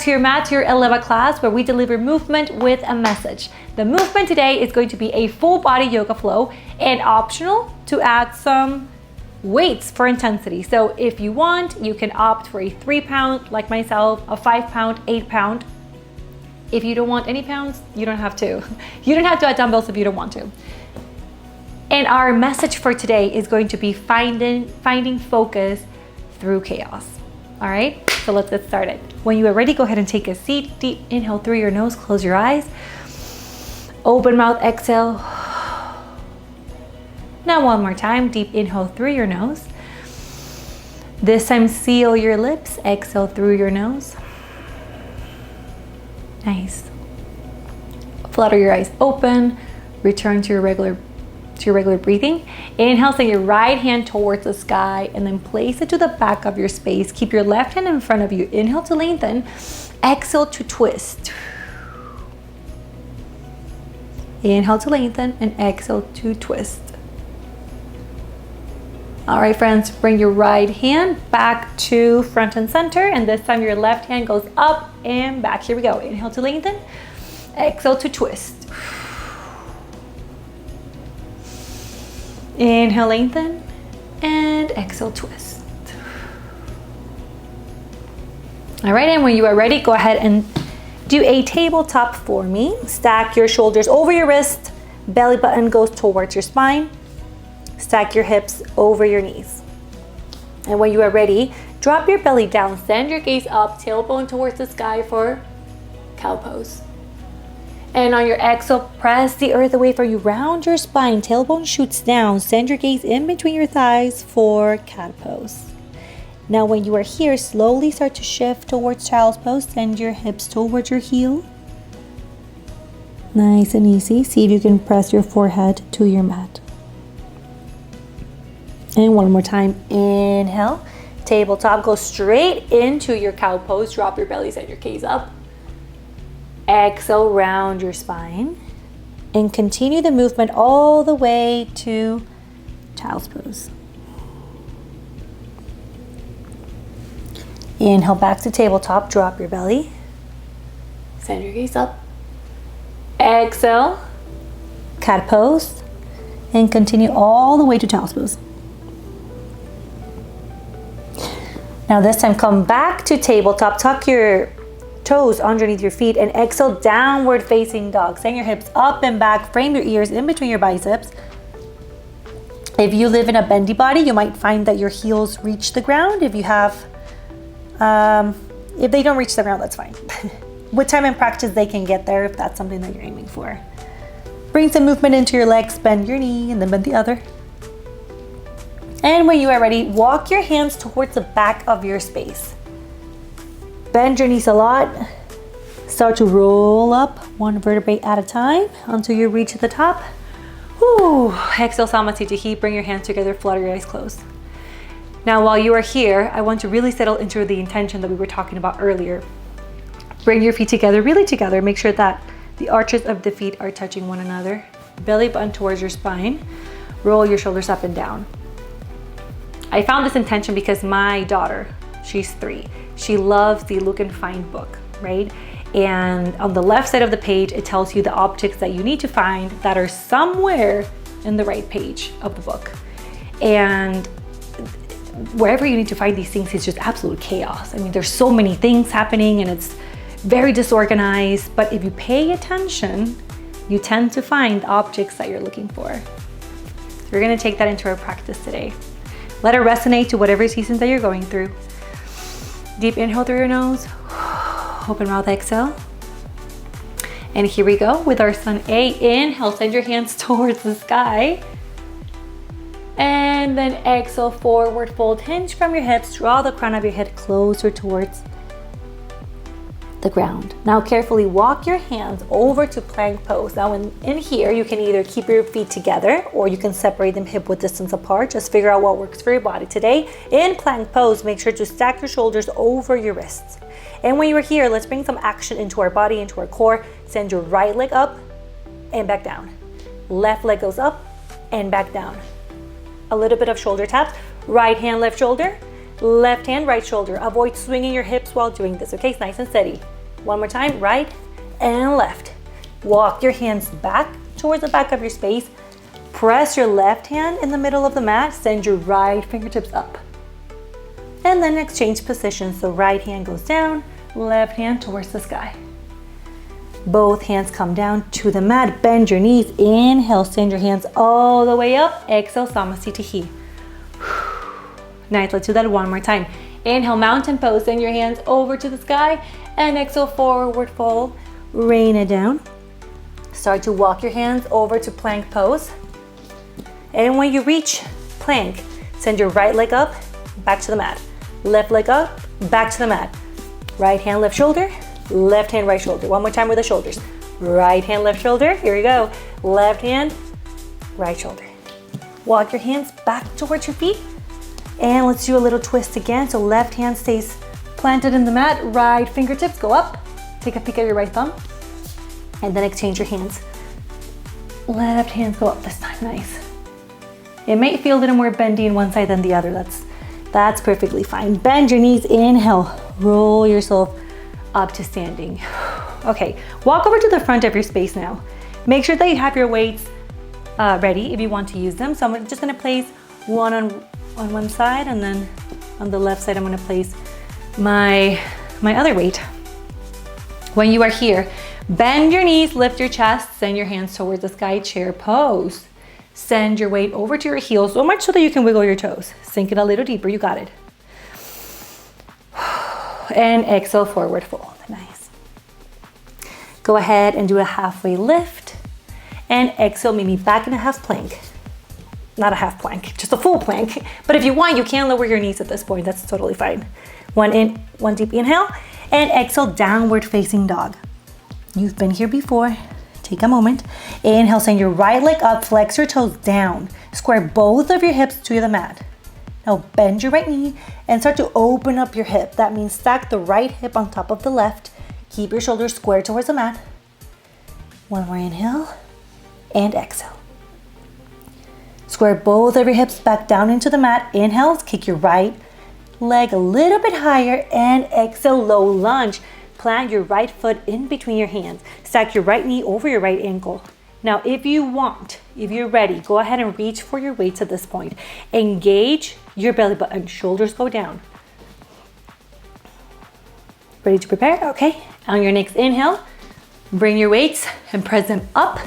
to your mat, to your Eleva class, where we deliver movement with a message. The movement today is going to be a full body yoga flow, and optional to add some weights for intensity. So if you want, you can opt for a 3 pound, like myself, a 5 pound, 8 pound. If you don't want any pounds, you don't have to. You don't have to add dumbbells if you don't want to. And our message for today is going to be finding focus through chaos. All right, so let's get started. When you are ready, go ahead and take a seat. Deep inhale through your nose, close your eyes. Open mouth, exhale. Now one more time, deep inhale through your nose. This time, seal your lips, exhale through your nose. Nice. Flutter your eyes open, return to your regular breathing. Inhale, send your right hand towards the sky and then place it to the back of your space. Keep your left hand in front of you. Inhale to lengthen, exhale to twist. Inhale to lengthen and exhale to twist. All right, friends, bring your right hand back to front and center, and this time your left hand goes up and back. Here we go. Inhale to lengthen, exhale to twist. Inhale, lengthen, and exhale, twist. All right, and when you are ready, go ahead and do a tabletop for me. Stack your shoulders over your wrist, belly button goes towards your spine. Stack your hips over your knees. And when you are ready, drop your belly down, send your gaze up, tailbone towards the sky for cow pose. And on your exhale, press the earth away from you, round your spine, tailbone shoots down, send your gaze in between your thighs for cat pose. Now when you are here, slowly start to shift towards child's pose, send your hips towards your heel. Nice and easy. See if you can press your forehead to your mat. And one more time, inhale, tabletop, go straight into your cow pose, drop your belly, send your gaze up. Exhale, round your spine, and continue the movement all the way to child's pose. Inhale back to tabletop, drop your belly, send your gaze up. Exhale, cat pose, and continue all the way to child's pose. Now this time, come back to tabletop, tuck your toes underneath your feet, and exhale, downward facing dog. Send your hips up and back, frame your ears in between your biceps. If you live in a bendy body, you might find that your heels reach the ground. If you have, if they don't reach the ground, that's fine. With time and practice, they can get there if that's something that you're aiming for. Bring some movement into your legs, bend your knee and then bend the other. And when you are ready, walk your hands towards the back of your space. Bend your knees a lot. Start to roll up one vertebrae at a time until you reach the top. Woo. Exhale, Samasthiti Heat. Bring your hands together, flutter your eyes closed. Now, while you are here, I want to really settle into the intention that we were talking about earlier. Bring your feet together, really together. Make sure that the arches of the feet are touching one another. Belly button towards your spine. Roll your shoulders up and down. I found this intention because my daughter, she's 3. She loves the Look and Find book, right? And on the left side of the page, it tells you the objects that you need to find that are somewhere in the right page of the book. And wherever you need to find these things is just absolute chaos. I mean, there's so many things happening and it's very disorganized, but if you pay attention, you tend to find objects that you're looking for. So we're gonna take that into our practice today. Let it resonate to whatever seasons that you're going through. Deep inhale through your nose, open mouth, exhale. And here we go with our Sun A. Inhale, send your hands towards the sky. And then exhale, forward fold, hinge from your hips, draw the crown of your head closer towards the ground. Now carefully walk your hands over to plank pose. Now in here, you can either keep your feet together or you can separate them hip width distance apart. Just figure out what works for your body. Today, in plank pose, make sure to stack your shoulders over your wrists. And when you're here, let's bring some action into our body, into our core. Send your right leg up and back down. Left leg goes up and back down. A little bit of shoulder taps. Right hand, left shoulder. Left hand, right shoulder. Avoid swinging your hips while doing this, okay? It's nice and steady. One more time, right and left. Walk your hands back towards the back of your space. Press your left hand in the middle of the mat. Send your right fingertips up. And then exchange positions. So right hand goes down, left hand towards the sky. Both hands come down to the mat. Bend your knees. Inhale, send your hands all the way up. Exhale, Samasthiti. Nice, let's do that one more time. Inhale, mountain pose. Send your hands over to the sky. And exhale, forward fold. Rain it down. Start to walk your hands over to plank pose. And when you reach plank, send your right leg up, back to the mat. Left leg up, back to the mat. Right hand, left shoulder. Left hand, right shoulder. One more time with the shoulders. Right hand, left shoulder. Here we go. Left hand, right shoulder. Walk your hands back towards your feet. And let's do a little twist again. So left hand stays planted in the mat. Right fingertips go up. Take a peek at your right thumb. And then exchange your hands. Left hands go up this time. Nice. It may feel a little more bendy in one side than the other. That's perfectly fine. Bend your knees. Inhale. Roll yourself up to standing. Okay, walk over to the front of your space now. Make sure that you have your weights ready if you want to use them. So I'm just gonna place one on one side, and then on the left side I'm gonna place my other weight. When you are here, bend your knees, lift your chest, send your hands towards the sky, chair pose. Send your weight over to your heels, so much so that you can wiggle your toes. Sink it a little deeper, you got it. And exhale, forward fold. Nice. Go ahead and do a halfway lift. And exhale, meet me back in a half plank. Not a half plank, just a full plank. But if you want, you can lower your knees at this point. That's totally fine. One deep inhale. And exhale, downward facing dog. You've been here before. Take a moment. Inhale, send your right leg up, flex your toes down. Square both of your hips to the mat. Now bend your right knee and start to open up your hip. That means stack the right hip on top of the left. Keep your shoulders square towards the mat. One more inhale and exhale. Square both of your hips back down into the mat. Inhale, kick your right leg a little bit higher, and exhale, low lunge. Plant your right foot in between your hands. Stack your right knee over your right ankle. Now, if you're ready, go ahead and reach for your weights at this point. Engage your belly button, shoulders go down. Ready to prepare? Okay. On your next inhale, bring your weights and press them up.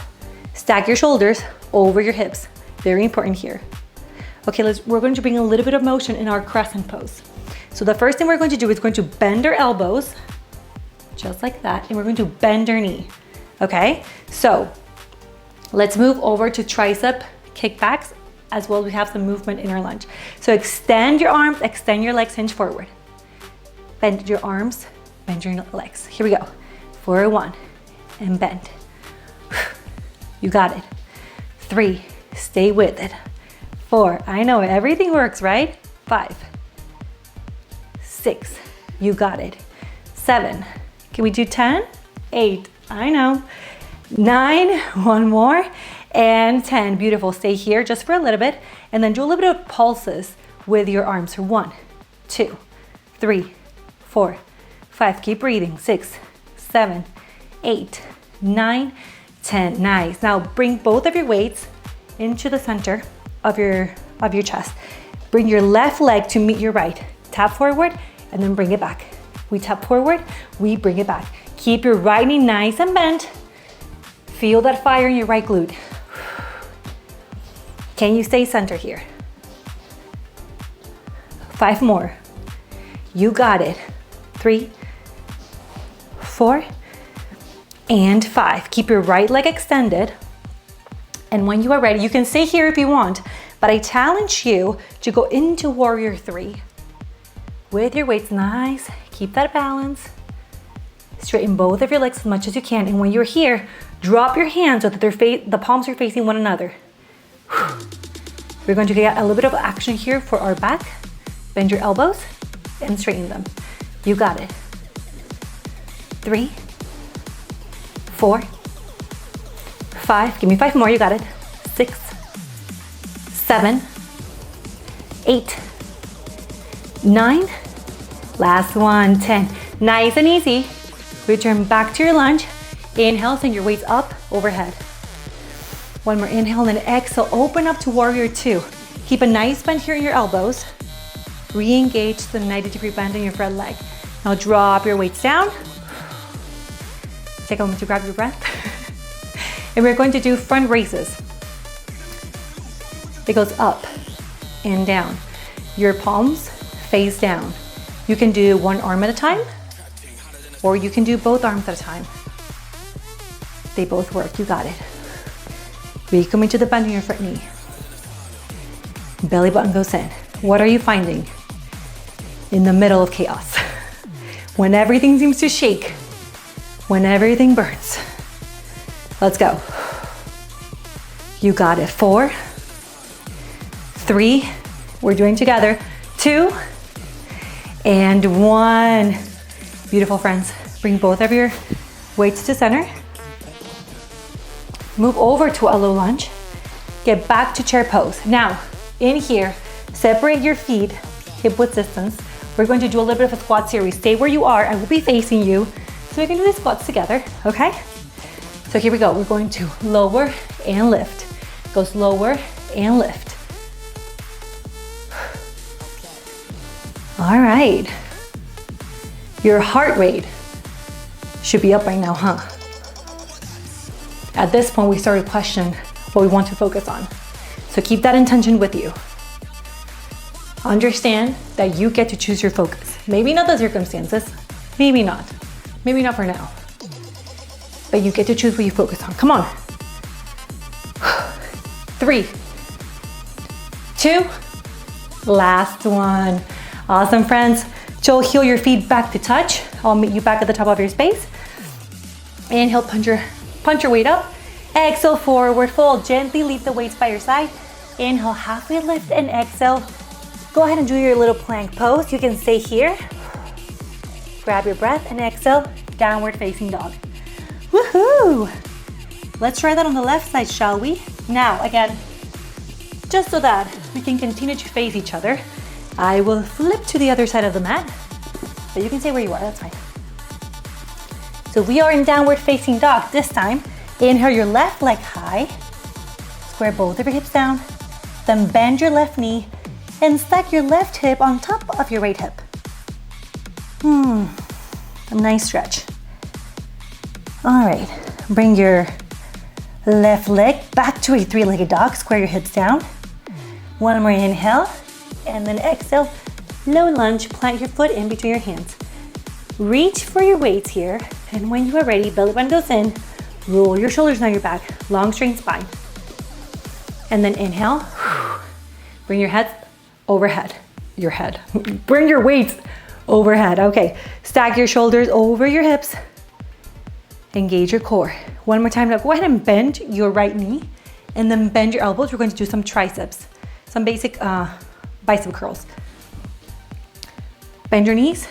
Stack your shoulders over your hips. Very important here. Okay, we're going to bring a little bit of motion in our crescent pose. So the first thing we're going to do is going to bend our elbows, just like that, and we're going to bend our knee. Okay, so let's move over to tricep kickbacks, as well as we have some movement in our lunge. So extend your arms, extend your legs, hinge forward. Bend your arms, bend your legs. Here we go. For 1, and bend. You got it. 3, stay with it. 4, I know it, everything works, right? 5, 6, you got it. 7, can we do 10? 8, I know. 9, one more, and 10. Beautiful. Stay here just for a little bit, and then do a little bit of pulses with your arms. For 1, 2, 3, 4, 5. Keep breathing. 6, 7, 8, 9, 10. Nice. Now bring both of your weights into the center of your chest. Bring your left leg to meet your right. Tap forward and then bring it back. We tap forward, we bring it back. Keep your right knee nice and bent. Feel that fire in your right glute. Can you stay center here? 5 more. You got it. 3, 4, and 5. Keep your right leg extended. And when you are ready, you can stay here if you want, but I challenge you to go into warrior 3 with your weights nice. Keep that balance. Straighten both of your legs as much as you can. And when you're here, drop your hands so that the palms are facing one another. We're going to get a little bit of action here for our back. Bend your elbows and straighten them. You got it. 3, 4, 5, give me 5 more, you got it. 6, 7, 8, 9, last one, 10. Nice and easy. Return back to your lunge. Inhale, send your weights up, overhead. One more inhale and exhale, open up to warrior two. Keep a nice bend here in your elbows. Re-engage the 90-degree bend in your front leg. Now drop your weights down. Take a moment to grab your breath. And we're going to do front raises. It goes up and down. Your palms face down. You can do one arm at a time, or you can do both arms at a time. They both work, you got it. Come into the bend in your front knee. Belly button goes in. What are you finding? In the middle of chaos. When everything seems to shake. When everything burns. Let's go. You got it. 4, 3, we're doing together. 2, and 1. Beautiful, friends. Bring both of your weights to center. Move over to a low lunge. Get back to chair pose. Now, in here, separate your feet, hip width distance. We're going to do a little bit of a squat series. Stay where you are. I will be facing you. So we can do the squats together, okay? So here we go. We're going to lower and lift. Goes lower and lift. All right. Your heart rate should be up right now, huh? At this point, we started to question what we want to focus on. So keep that intention with you. Understand that you get to choose your focus. Maybe not the circumstances, maybe not. Maybe not for now. But you get to choose what you focus on. Come on. 3, 2, last one. Awesome, friends. So heel your feet back to touch. I'll meet you back at the top of your space. Inhale, punch your weight up. Exhale, forward fold. Gently leave the weights by your side. Inhale, halfway lift, and exhale. Go ahead and do your little plank pose. You can stay here. Grab your breath and exhale, downward facing dog. Woohoo! Let's try that on the left side, shall we? Now, again, just so that we can continue to face each other, I will flip to the other side of the mat, but you can stay where you are, that's fine. So we are in downward facing dog this time. Inhale your left leg high, square both of your hips down, then bend your left knee and stack your left hip on top of your right hip. A nice stretch. All right, bring your left leg back to a three-legged dog. Square your hips down. One more inhale, and then exhale. Low lunge, plant your foot in between your hands. Reach for your weights here, and when you are ready, belly button goes in. Roll your shoulders down your back, long straight spine. And then inhale. Bring your head overhead. Bring your weights overhead. Okay, stack your shoulders over your hips. Engage your core. One more time. Now go ahead and bend your right knee and then bend your elbows. We're going to do some triceps, some basic bicep curls. Bend your knees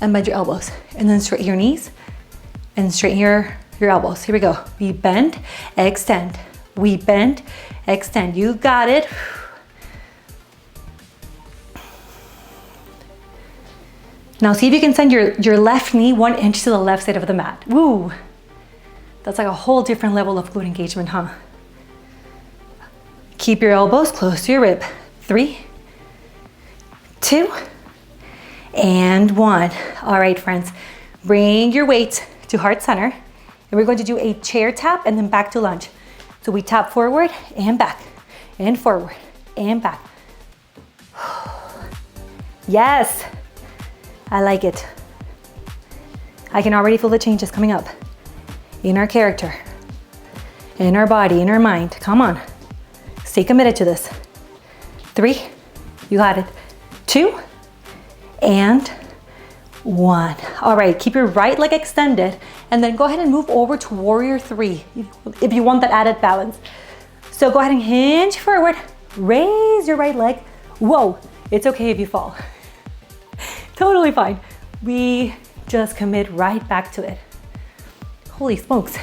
and bend your elbows, and then straighten your knees and straighten your elbows. Here we go. We bend, extend. We bend, extend. You got it. Now see if you can send your left knee 1 inch to the left side of the mat. Woo! That's like a whole different level of glute engagement, huh? Keep your elbows close to your rib. 3, 2, and 1. All right, friends. Bring your weight to heart center. And we're going to do a chair tap and then back to lunge. So we tap forward and back, and forward and back. Yes! I like it. I can already feel the changes coming up in our character, in our body, in our mind. Come on. Stay committed to this. 3, you got it. 2, and 1. All right, keep your right leg extended and then go ahead and move over to warrior 3 if you want that added balance. So go ahead and hinge forward, raise your right leg. Whoa, it's okay if you fall. Totally fine. We just commit right back to it. Holy smokes.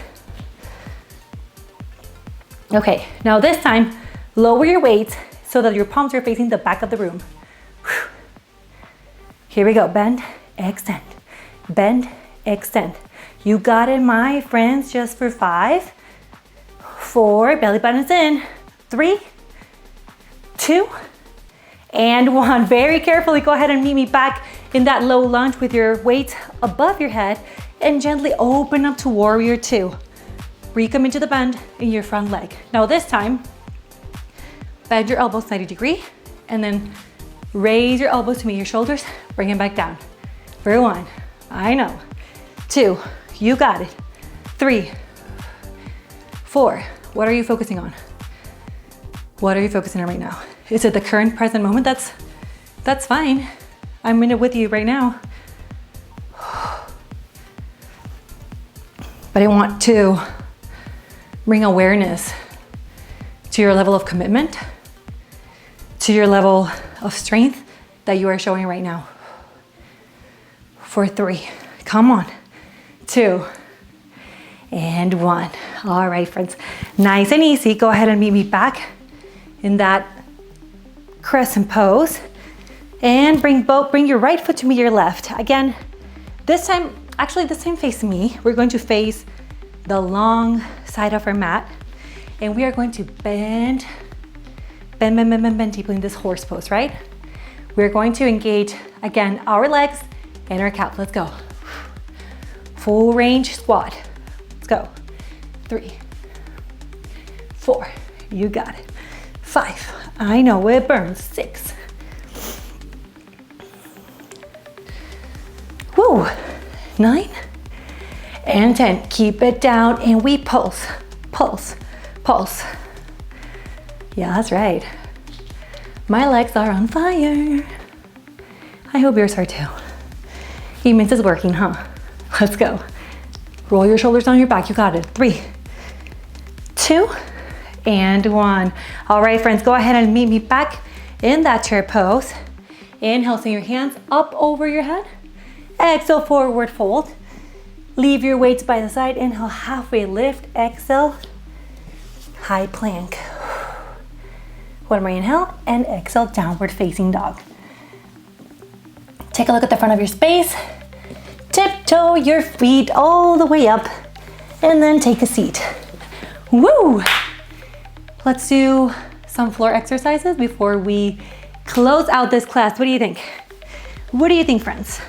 Okay, now this time, lower your weights so that your palms are facing the back of the room. Here we go, bend, extend, bend, extend. You got it, my friends, just for 5, 4, belly button's in, 3, 2, and 1. Very carefully, go ahead and meet me back in that low lunge with your weight above your head and gently open up to warrior 2. Recommit to the bend in your front leg. Now this time, bend your elbows 90 degrees and then raise your elbows to meet your shoulders, bring it back down. For 1, I know. 2, you got it. 3, 4, what are you focusing on? What are you focusing on right now? Is it the current present moment? That's fine. I'm in it with you right now. But I want to bring awareness to your level of commitment, to your level of strength that you are showing right now. For 3, come on. 2, and 1. All right, friends, nice and easy. Go ahead and meet me back in that crescent pose and bring your right foot to meet your left. Again, this time face me. We're going to face the long side of our mat and we are going to bend deeply in this horse pose, right? We're going to engage, again, our legs and our calf. Let's go. Full range squat. Let's go. 3, 4, you got it. 5, I know it burns. 6. Woo. 9 and 10. Keep it down and we pulse, pulse, pulse. Yeah, that's right. My legs are on fire. I hope yours are too. Humans is working, huh? Let's go. Roll your shoulders down your back. You got it. 3, 2, and 1. All right, friends, go ahead and meet me back in that chair pose. Inhale, send your hands up over your head. Exhale, forward fold. Leave your weights by the side. Inhale, halfway lift. Exhale, high plank. 1 more inhale and exhale, downward facing dog. Take a look at the front of your space. Tiptoe your feet all the way up and then take a seat. Woo! Let's do some floor exercises before we close out this class. What do you think? What do you think, friends?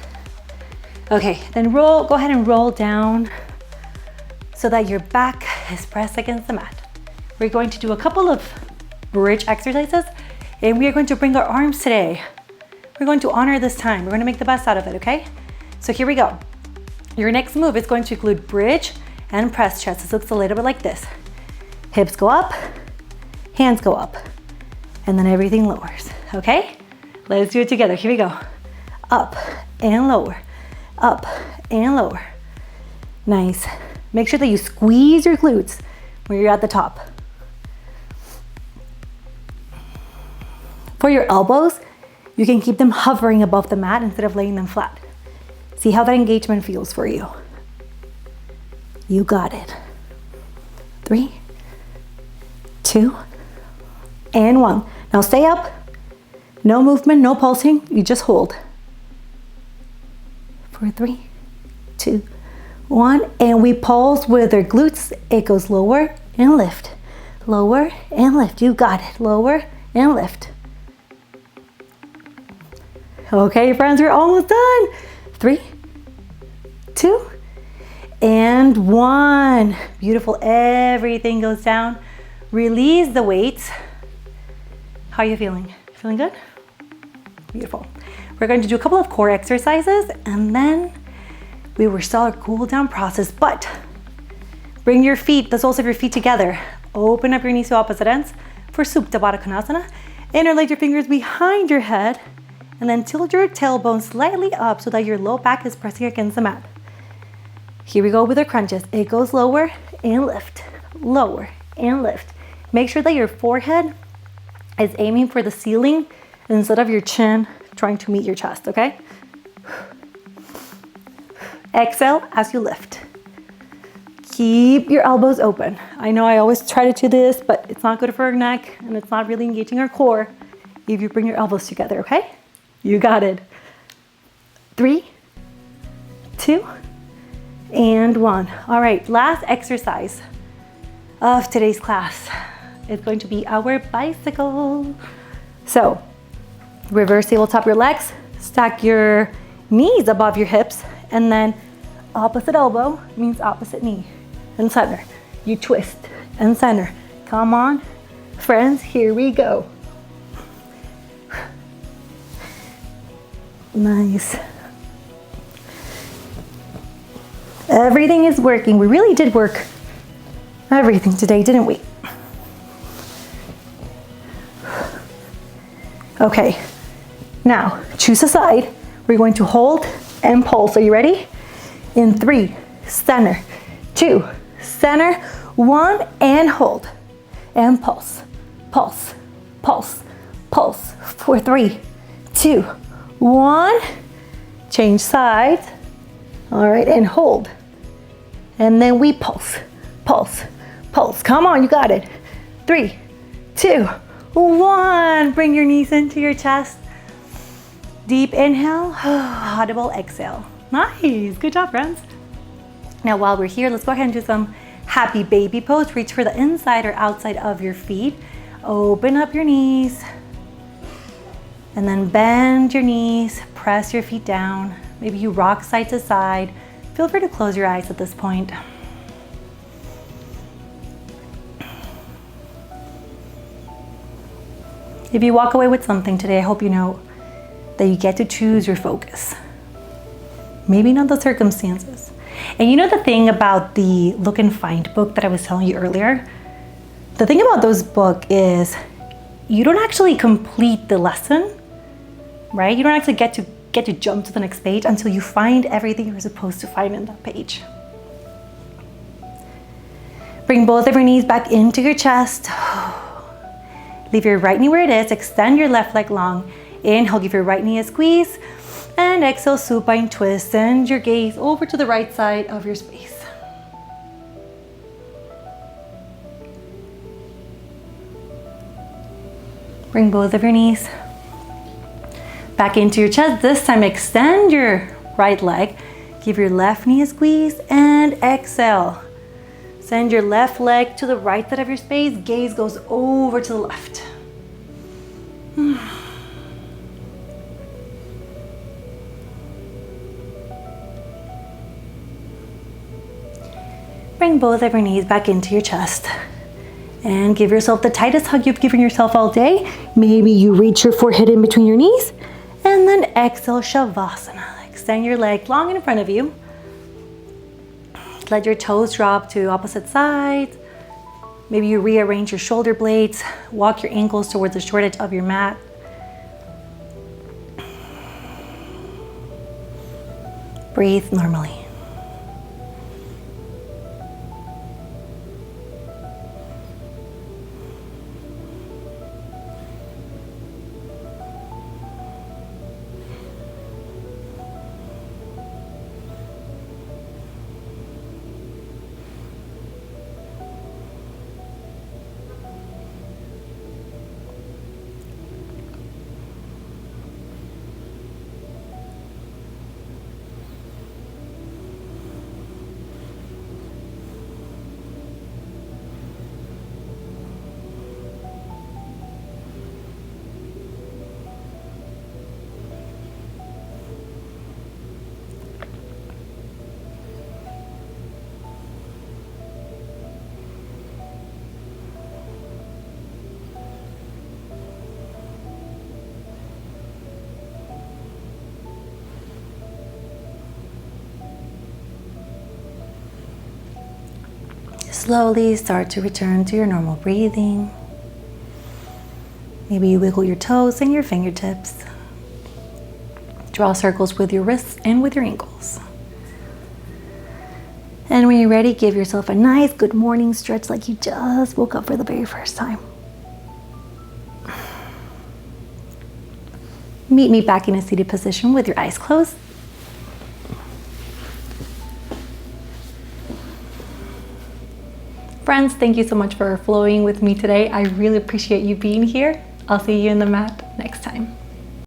Okay, then go ahead and roll down so that your back is pressed against the mat. We're going to do a couple of bridge exercises and we are going to bring our arms today. We're going to honor this time. We're going to make the best out of it, okay? So here we go. Your next move is going to include bridge and press chest. This looks a little bit like this. Hips go up, hands go up, and then everything lowers, okay? Let's do it together. Here we go. Up and lower, up and lower. Nice. Make sure that you squeeze your glutes when you're at the top. For your elbows, you can keep them hovering above the mat instead of laying them flat. See how that engagement feels for you. You got it. 3, 2, and 1. Now stay up. No movement, no pulsing. You just hold. For 3, 2, 1. And we pulse with our glutes. It goes lower and lift. Lower and lift. You got it. Lower and lift. Okay, friends, we're almost done. 3, 2, and 1. Beautiful. Everything goes down. Release the weights. How are you feeling? Feeling good? Beautiful. We're going to do a couple of core exercises and then we will start a cool down process, but bring your feet, the soles of your feet together. Open up your knees to opposite ends for Supta Baddha Konasana. Interlace your fingers behind your head and then tilt your tailbone slightly up so that your low back is pressing against the mat. Here we go with our crunches. It goes lower and lift, lower and lift. Make sure that your forehead is aiming for the ceiling instead of your chin trying to meet your chest, okay? Exhale as you lift. Keep your elbows open. I know I always try to do this, but it's not good for our neck and it's not really engaging our core if you bring your elbows together, okay? You got it. 3, 2, and 1. All right, last exercise of today's class is going to be our bicycle. So reverse tabletop your legs, stack your knees above your hips, and then opposite elbow means opposite knee and center. You twist and center. Come on, friends, here we go. Nice. Everything is working. We really did work everything today, didn't we? Okay, now choose a side. We're going to hold and pulse. Are you ready? In 3, center, 2, center, 1, and hold. And pulse, pulse, pulse, pulse. For 3, 2, 1. Change sides. All right, and hold. And then we pulse, pulse, pulse. Come on, you got it. 3, 2, 1. Bring your knees into your chest. Deep inhale, audible exhale. Nice, good job, friends. Now while we're here, let's go ahead and do some happy baby pose. Reach for the inside or outside of your feet. Open up your knees. And then bend your knees, press your feet down. Maybe you rock side to side. Feel free to close your eyes at this point. If you walk away with something today, I hope you know that you get to choose your focus. Maybe not the circumstances. And you know the thing about the Look and Find book that I was telling you earlier? The thing about those books is you don't actually complete the lesson, right? You don't actually get to jump to the next page until you find everything you're supposed to find in that page. Bring both of your knees back into your chest. Leave your right knee where it is. Extend your left leg long. Inhale, give your right knee a squeeze. And exhale, supine twist. Send your gaze over to the right side of your space. Bring both of your knees back into your chest. This time, extend your right leg. Give your left knee a squeeze and exhale. Send your left leg to the right side of your space. Gaze goes over to the left. Bring both of your knees back into your chest. And give yourself the tightest hug you've given yourself all day. Maybe you reach your forehead in between your knees. And then exhale, Shavasana. Extend your leg long in front of you. Let your toes drop to opposite sides. Maybe you rearrange your shoulder blades. Walk your ankles towards the short edge of your mat. Breathe normally. Slowly start to return to your normal breathing. Maybe you wiggle your toes and your fingertips. Draw circles with your wrists and with your ankles. And when you're ready, give yourself a nice good morning stretch like you just woke up for the very first time. Meet me back in a seated position with your eyes closed. Friends, thank you so much for flowing with me today. I really appreciate you being here. I'll see you in the mat next time.